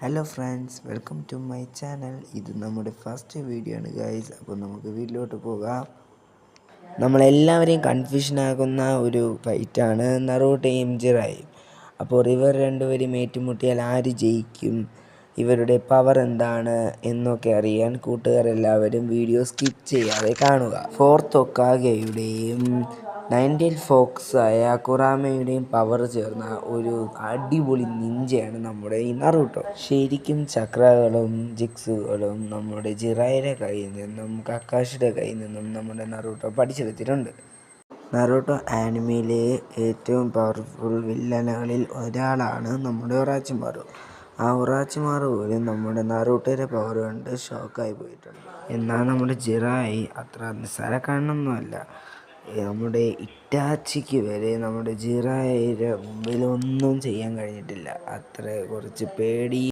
Hello friends, welcome to my channel. ഇത് നമ്മുടെ first video ആണ് ഗൈസ്. അപ്പോൾ നമുക്ക് വീട്ടിലോട്ട് പോകാം. നമ്മളെല്ലാവരെയും കൺഫ്യൂഷനാകുന്ന ഒരു ഫൈറ്റാണ് നറൂട്ടോയും ജിറായും. അപ്പോൾ ഇവർ രണ്ടുപേരും ഏറ്റുമുട്ടിയാൽ ആര് ജയിക്കും, ഇവരുടെ പവർ എന്താണ് എന്നൊക്കെ അറിയാൻ കൂട്ടുകാരെല്ലാവരും വീഡിയോ സ്കിപ്പ് ചെയ്യാതെ കാണുക. ഫോർത്ത് ഹൊക്കാഗെയുടെയും നൈൻറ്റേൽ ഫോക്സായ കുറാമയുടെയും പവർ ചേർന്ന ഒരു അടിപൊളി നിഞ്ചയാണ് നമ്മുടെ ഈ നറൂട്ടോ. ശരിക്കും ചക്രകളും ജിക്സുകളും നമ്മുടെ ജിറായുടെ കയ്യിൽ നിന്നും കക്കാഷിയുടെ കയ്യിൽ നിന്നും നമ്മുടെ നറൂട്ടോ പഠിച്ചെടുത്തിട്ടുണ്ട്. നറൂട്ടോ ആനിമയിലെ ഏറ്റവും പവർഫുൾ വില്ലനുകളിൽ ഒരാളാണ് നമ്മുടെ ഒറാച്ചിമാറു. ആ ഒറാച്ചിമാറു പോലും നമ്മുടെ നറൂട്ടോയുടെ പവർ കണ്ട് ഷോക്കായി പോയിട്ടുണ്ട്. എന്നാൽ നമ്മുടെ ജിറായി അത്ര നിസ്സാരക്കാരനൊന്നുമല്ല. നമ്മുടെ ഇറ്റാച്ചിക്ക് വരെ നമ്മുടെ ജിറായുടെ മുമ്പിൽ ഒന്നും ചെയ്യാൻ കഴിഞ്ഞിട്ടില്ല. അത്ര കുറച്ച് പേടി